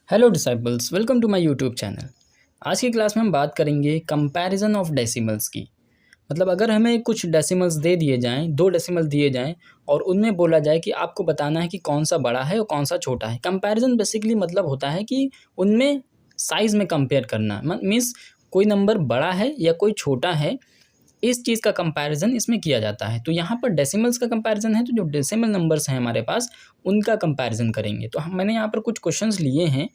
Hello disciples, welcome to my YouTube channel. आज की class में हम बात करेंगे कंपैरिजन ऑफ डेसिमल्स की। मतलब अगर हमें कुछ डेसिमल्स दे दिए जाएं, दो डेसिमल दिए जाएं और उनमें बोला जाए कि आपको बताना है कि कौन सा बड़ा है और कौन सा छोटा है। कंपैरिजन बेसिकली मतलब होता है कि उनमें साइज़ में कंपेयर करना। मीन्स कोई नंबर बड़ा है या कोई छोटा है, इस चीज़ का कंपैरिजन इसमें किया जाता है। तो यहाँ पर डेसिमल्स का कंपैरिजन है, तो जो डेसिमल नंबर्स हैं हमारे पास उनका कंपैरिजन करेंगे। तो मैंने यहाँ पर कुछ क्वेश्चंस लिए हैं,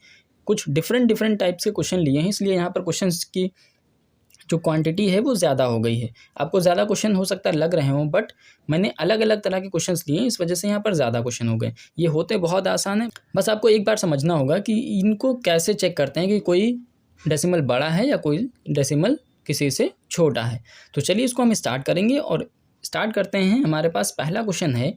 कुछ डिफरेंट डिफरेंट टाइप्स के क्वेश्चन लिए हैं, इसलिए यहाँ पर क्वेश्चंस की जो क्वांटिटी है वो ज़्यादा हो गई है। आपको ज़्यादा क्वेश्चन हो सकता है लग रहे हों, बट मैंने अलग अलग तरह के क्वेश्चंस लिए हैं, इस वजह से यहाँ पर ज़्यादा क्वेश्चन हो गए। ये होते बहुत आसान है, बस आपको एक बार समझना होगा कि इनको कैसे चेक करते हैं कि कोई डेसिमल बड़ा है या कोई डेसिमल किसी से छोटा है। तो चलिए इसको हम स्टार्ट करेंगे और स्टार्ट करते हैं। हमारे पास पहला क्वेश्चन है,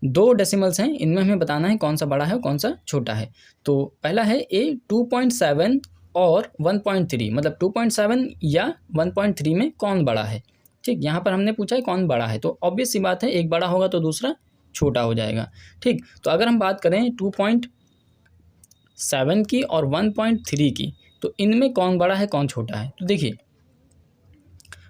दो डेसिमल्स हैं, इनमें हमें बताना है कौन सा बड़ा है और कौन सा छोटा है। तो पहला है ए 2.7 और 1.3, मतलब 2.7 या 1.3 में कौन बड़ा है। ठीक, यहाँ पर हमने पूछा है कौन बड़ा है, तो ऑब्वियस सी बात है एक बड़ा होगा तो दूसरा छोटा हो जाएगा। ठीक, तो अगर हम बात करें 2.7 की और 1.3 की, तो इनमें कौन बड़ा है कौन छोटा है। तो देखिए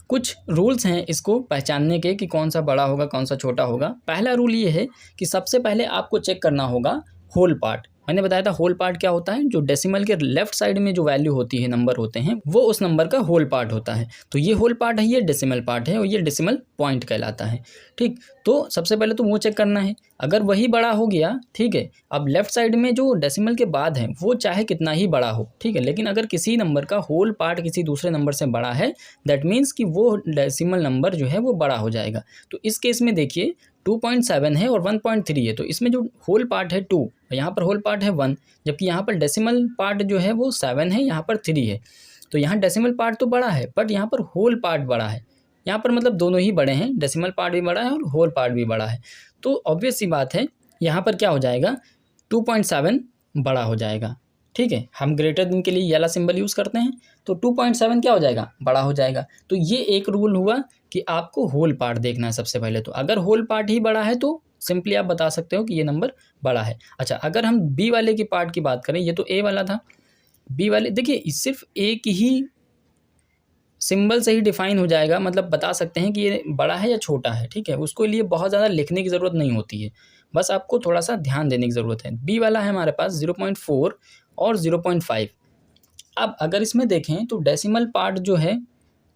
कुछ रूल्स हैं इसको पहचानने के कि कौन सा बड़ा होगा कौन सा छोटा होगा। पहला रूल ये है कि सबसे पहले आपको चेक करना होगा होल पार्ट। मैंने बताया था होल पार्ट क्या होता है, जो डेसिमल के लेफ्ट साइड में जो वैल्यू होती है, नंबर होते हैं, वो उस नंबर का होल पार्ट होता है। तो ये होल पार्ट है, ये डेसिमल पार्ट है और ये डेसिमल पॉइंट कहलाता है। ठीक, तो सबसे पहले तो वो चेक करना है। अगर वही बड़ा हो गया, ठीक है, अब लेफ्ट साइड में जो डेसिमल के बाद है वो चाहे कितना ही बड़ा हो, ठीक है, लेकिन अगर किसी नंबर का होल पार्ट किसी दूसरे नंबर से बड़ा है, दैट मीन्स कि वो डेसिमल नंबर जो है वो बड़ा हो जाएगा। तो इस केस में देखिए 2.7 है और 1.3 है, तो इसमें जो होल पार्ट है 2, यहाँ पर होल पार्ट है 1, जबकि यहाँ पर डेसिमल पार्ट जो है वो 7 है, यहाँ पर 3 है। तो यहाँ डेसिमल पार्ट तो बड़ा है, बट यहाँ पर होल पार्ट बड़ा है। यहाँ पर मतलब दोनों ही बड़े हैं, डेसिमल पार्ट भी बड़ा है और होल पार्ट भी बड़ा है। तो ऑब्वियस सी बात है यहाँ पर क्या हो जाएगा, 2.7 बड़ा हो जाएगा। ठीक है, हम ग्रेटर देन के लिए ये वाला सिंबल यूज़ करते हैं, तो 2.7 क्या हो जाएगा, बड़ा हो जाएगा। तो ये एक रूल हुआ कि आपको होल पार्ट देखना है सबसे पहले। तो अगर होल पार्ट ही बड़ा है तो सिंपली आप बता सकते हो कि ये नंबर बड़ा है। अच्छा, अगर हम बी वाले की पार्ट की बात करें, ये तो ए वाला था, बी वाले देखिए सिर्फ एक ही सिंबल से ही डिफाइन हो जाएगा, मतलब बता सकते हैं कि ये बड़ा है या छोटा है। ठीक है, उसको लिए बहुत ज़्यादा लिखने की ज़रूरत नहीं होती है, बस आपको थोड़ा सा ध्यान देने की ज़रूरत है। बी वाला है हमारे पास 0.4 और 0.5। अब अगर इसमें देखें तो डेसिमल पार्ट जो है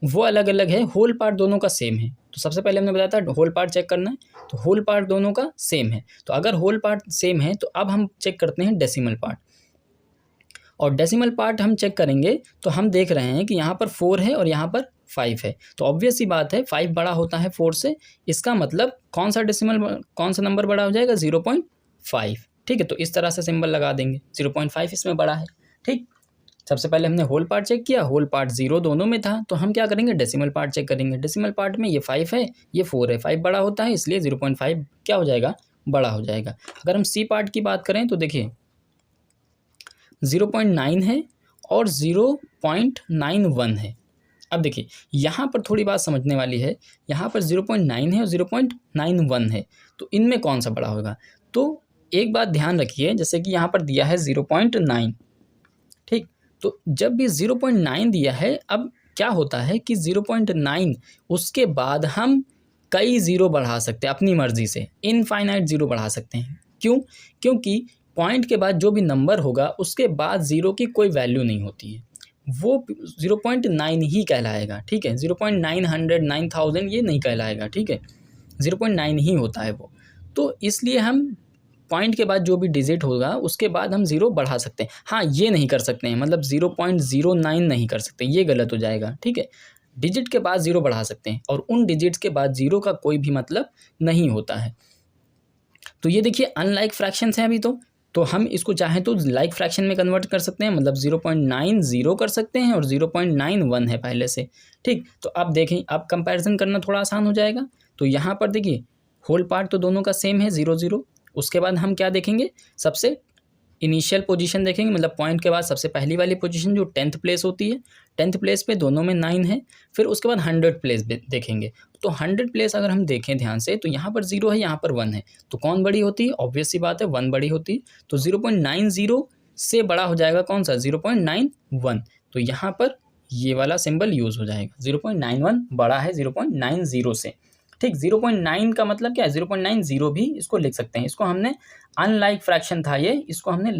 वो अलग अलग है, होल पार्ट दोनों का सेम है। तो सबसे पहले हमने बताया था होल पार्ट चेक करना है, तो होल पार्ट दोनों का सेम है। तो अगर होल पार्ट सेम है तो अब हम चेक करते हैं डेसिमल पार्ट, और डेसिमल पार्ट हम चेक करेंगे तो हम देख रहे हैं कि यहाँ पर 4 है और यहाँ पर 5 है। तो ऑब्वियस सी बात है 5 बड़ा होता है 4 से, इसका मतलब कौन सा नंबर बड़ा हो जाएगा, 0.5। ठीक है, तो इस तरह से सिंबल लगा देंगे, 0.5 इसमें बड़ा है। ठीक, सबसे पहले हमने होल पार्ट चेक किया, होल पार्ट 0 दोनों में था, तो हम क्या करेंगे, डेसिमल पार्ट चेक करेंगे। डेसिमल पार्ट में ये 5 है, ये 4 है, 5 बड़ा होता है, इसलिए 0.5 क्या हो जाएगा, बड़ा हो जाएगा। अगर हम सी पार्ट की बात करें तो देखिए 0.9 है और 0.91 है। अब देखिए यहाँ पर थोड़ी बात समझने वाली है, यहाँ पर 0.9 है और 0.91 है, तो इनमें कौन सा बड़ा होगा। तो एक बात ध्यान रखिए, जैसे कि यहाँ पर दिया है 0.9, ठीक, तो जब भी 0.9 दिया है, अब क्या होता है कि 0.9 उसके बाद हम कई ज़ीरो बढ़ा सकते हैं अपनी मर्ज़ी से, इनफाइनाइट ज़ीरो बढ़ा सकते हैं। क्यों, क्योंकि पॉइंट के बाद जो भी नंबर होगा उसके बाद ज़ीरो की कोई वैल्यू नहीं होती है, वो 0.9 ही कहलाएगा। ठीक है, 0.900 9000 ये नहीं कहलाएगा। ठीक है, 0.9 ही होता है वो। तो इसलिए हम पॉइंट के बाद जो भी डिजिट होगा उसके बाद हम ज़ीरो बढ़ा सकते हैं। हाँ, ये नहीं कर सकते हैं, मतलब 0.09 नहीं कर सकते, ये गलत हो जाएगा। ठीक है, डिजिट के बाद ज़ीरो बढ़ा सकते हैं और उन डिजिट्स के बाद ज़ीरो का कोई भी मतलब नहीं होता है। तो ये देखिए अनलाइक फ्रैक्शंस हैं अभी, तो हम इसको चाहें तो लाइक फ्रैक्शन में कन्वर्ट कर सकते हैं, मतलब 0.90 कर सकते हैं और 0.91 है पहले से। ठीक, तो आप देखें, आप कंपैरिजन करना थोड़ा आसान हो जाएगा। तो यहाँ पर देखिए होल पार्ट तो दोनों का सेम है, 0 0। उसके बाद हम क्या देखेंगे, सबसे इनिशियल पोजीशन देखेंगे, मतलब पॉइंट के बाद सबसे पहली वाली पोजीशन जो 10th प्लेस होती है, 10th प्लेस पे दोनों में 9 है। फिर उसके बाद 100 प्लेस देखेंगे, तो 100 प्लेस अगर हम देखें ध्यान से तो यहाँ पर 0 है, यहाँ पर 1 है, तो कौन बड़ी होती है, ऑब्वियस सी बात है 1 बड़ी होती है। तो 0.90 से बड़ा हो जाएगा कौन सा 0.91, तो यहाँ पर ये वाला सिंबल यूज़ हो जाएगा। 0.91 बड़ा है 0.90 से, ठीक। 0.9 का मतलब क्या है, 0.90 भी इसको लिख सकते हैं। इसको हमने अनलाइक फ्रैक्शन था ये, इसको हमने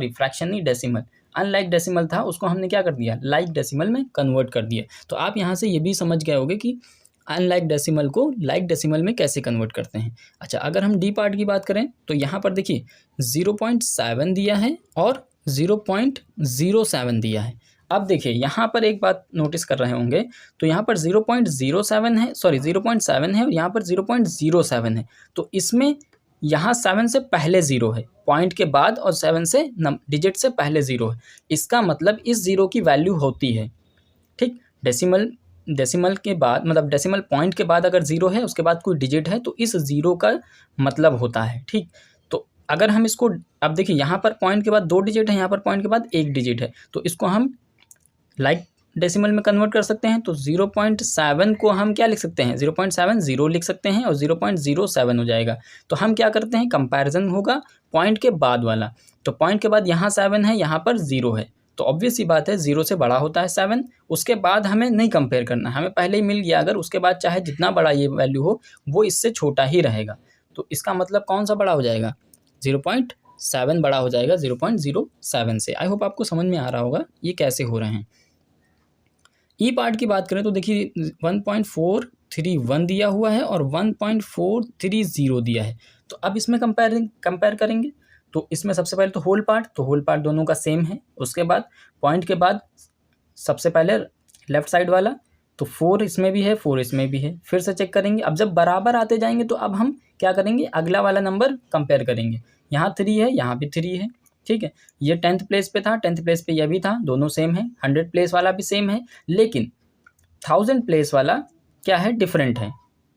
फ्रैक्शन नहीं डेसिमल, अनलाइक डेसिमल था, उसको हमने क्या कर दिया, लाइक डेसिमल में कन्वर्ट कर दिया। तो आप यहाँ से ये भी समझ गए होंगे कि अनलाइक डेसिमल को लाइक डेसिमल में कैसे कन्वर्ट करते हैं। अच्छा, अगर हम डी पार्ट की बात करें तो यहाँ पर देखिए 0.7 दिया है और 0.07 दिया है। अब देखिए यहाँ पर एक बात नोटिस कर रहे होंगे, तो यहाँ पर 0.07 है, सॉरी 0.7 है और यहाँ पर 0.07 है। तो इसमें यहाँ 7 से पहले 0 है, पॉइंट के बाद, और 7 से डिजिट से पहले 0 है। इसका मतलब इस 0 की वैल्यू होती है, ठीक। डेसिमल के बाद, मतलब डेसिमल पॉइंट के बाद अगर 0 है, उसके बाद कोई डिजिट है, तो इस 0 का मतलब होता है, ठीक। तो अगर हम इसको, अब देखिए यहाँ पर पॉइंट के बाद 2 डिजिट है, यहाँ पर पॉइंट के बाद 1 डिजिट है, तो इसको हम लाइक डेसिमल में कन्वर्ट कर सकते हैं। तो 0.7 को हम क्या लिख सकते हैं, 0.70 लिख सकते हैं और 0.07 हो जाएगा। तो हम क्या करते हैं, कंपैरिजन होगा पॉइंट के बाद वाला। तो पॉइंट के बाद यहाँ 7 है, यहाँ पर 0 है, तो ऑब्वियस सी बात है 0 से बड़ा होता है 7। उसके बाद हमें नहीं कंपेयर करना, हमें पहले ही मिल गया, अगर उसके बाद चाहे जितना बड़ा ये वैल्यू हो वो इससे छोटा ही रहेगा। तो इसका मतलब कौन सा बड़ा हो जाएगा, 0.7 बड़ा हो जाएगा 0.07 से। आई होप आपको समझ में आ रहा होगा ये कैसे हो रहे हैं। ई पार्ट की बात करें तो देखिए 1.431 दिया हुआ है और 1.430 दिया है। तो अब इसमें कंपेयर करेंगे, तो इसमें सबसे पहले तो होल पार्ट दोनों का सेम है। उसके बाद पॉइंट के बाद सबसे पहले लेफ्ट साइड वाला, तो 4 इसमें भी है, 4 इसमें भी है। फिर से चेक करेंगे, अब जब बराबर आते जाएंगे तो अब हम क्या करेंगे, अगला वाला नंबर कंपेयर करेंगे। यहाँ 3 है, यहाँ भी 3 है, ठीक है। ये 10th प्लेस पे था, 10th प्लेस पे यह भी था, दोनों सेम है। 100 प्लेस वाला भी सेम है, लेकिन 1000 प्लेस वाला क्या है, डिफरेंट है।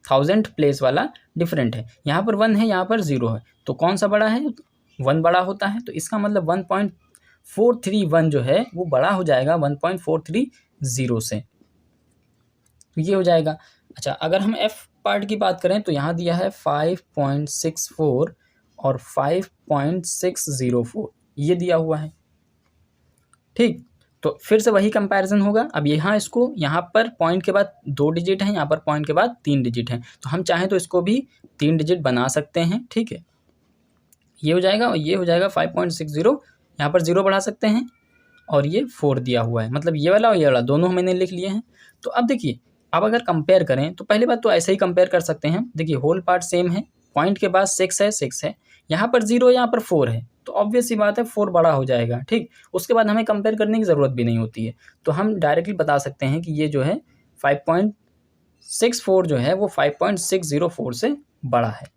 1000 प्लेस वाला डिफरेंट है, यहाँ पर 1 है, यहाँ पर 0 है, तो कौन सा बड़ा है, 1 बड़ा होता है। तो इसका मतलब 1.431 जो है वो बड़ा हो जाएगा 1.430 से, तो ये हो जाएगा। अच्छा, अगर हम एफ पार्ट की बात करें तो यहाँ दिया है 5.64 और 5.604 ये दिया हुआ है, ठीक। तो फिर से वही कंपैरिजन होगा। अब यहाँ पर पॉइंट के बाद 2 डिजिट हैं, यहाँ पर पॉइंट के बाद 3 डिजिट हैं, तो हम चाहें तो इसको भी 3 डिजिट बना सकते हैं, ठीक है। ये हो जाएगा और ये हो जाएगा 5.60, यहाँ पर 0 बढ़ा सकते हैं और ये 4 दिया हुआ है, मतलब ये वाला और ये वाला दोनों मैंने लिख लिए हैं। तो अब देखिए, अब अगर कंपेयर करें तो पहली बात तो ऐसे ही कंपेयर कर सकते हैं। देखिए होल पार्ट सेम है, पॉइंट के बाद 6 है, यहाँ पर 0, यहाँ पर 4 है, तो ऑब्वियस सी बात है 4 बड़ा हो जाएगा, ठीक। उसके बाद हमें कंपेयर करने की ज़रूरत भी नहीं होती है, तो हम डायरेक्टली बता सकते हैं कि ये जो है 5.64 जो है वो 5.604 से बड़ा है।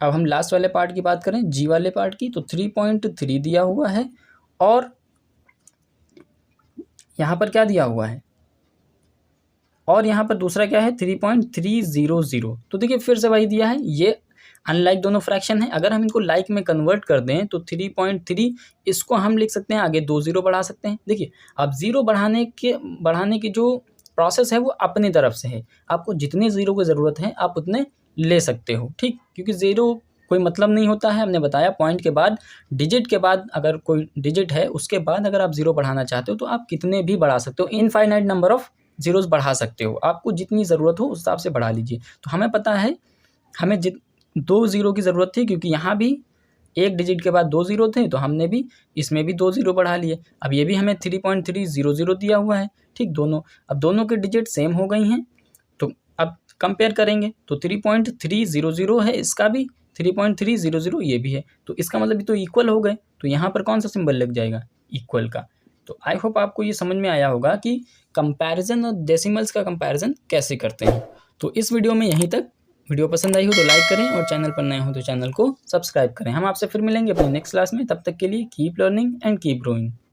अब हम लास्ट वाले पार्ट की बात करें, जी वाले पार्ट की, तो 3.3 दिया हुआ है और यहाँ पर क्या दिया हुआ है, और यहाँ पर दूसरा क्या है 3.300। तो देखिए फिर से वही दिया है, ये अनलाइक दोनों फ्रैक्शन है। अगर हम इनको लाइक में कन्वर्ट कर दें तो 3.3 इसको हम लिख सकते हैं, आगे 2 0 बढ़ा सकते हैं। देखिए अब 0 बढ़ाने की जो प्रोसेस है वो अपनी तरफ से है, आपको जितने 0 की ज़रूरत है आप उतने ले सकते हो, ठीक। क्योंकि 0 कोई मतलब नहीं होता है, हमने बताया पॉइंट के बाद, डिजिट के बाद अगर कोई डिजिट है उसके बाद अगर आप 0 बढ़ाना चाहते हो तो आप कितने भी बढ़ा सकते हो, इनफाइनाइट नंबर ऑफ जीरोस बढ़ा सकते हो, आपको जितनी ज़रूरत हो उस हिसाब से बढ़ा लीजिए। तो हमें पता है हमें 2 0 की ज़रूरत थी, क्योंकि यहाँ भी एक डिजिट के बाद 2 0 थे, तो हमने भी इसमें भी 2 0 बढ़ा लिए। अब ये भी हमें 3.300 दिया हुआ है, ठीक। अब दोनों के डिजिट सेम हो गई हैं, तो अब कंपेयर करेंगे तो 3.300 है, इसका भी 3.300 ये भी है, तो इसका मतलब ये तो इक्वल हो गए। तो यहाँ पर कौन सा सिंबल लग जाएगा, इक्वल का। तो आई होप आपको ये समझ में आया होगा कि कंपैरिजन और डेसिमल्स का कंपैरिजन कैसे करते हैं। तो इस वीडियो में यहीं तक। वीडियो पसंद आई हो तो लाइक करें और चैनल पर नए हो तो चैनल को सब्सक्राइब करें। हम आपसे फिर मिलेंगे अपने नेक्स्ट क्लास में, तब तक के लिए keep learning and keep growing.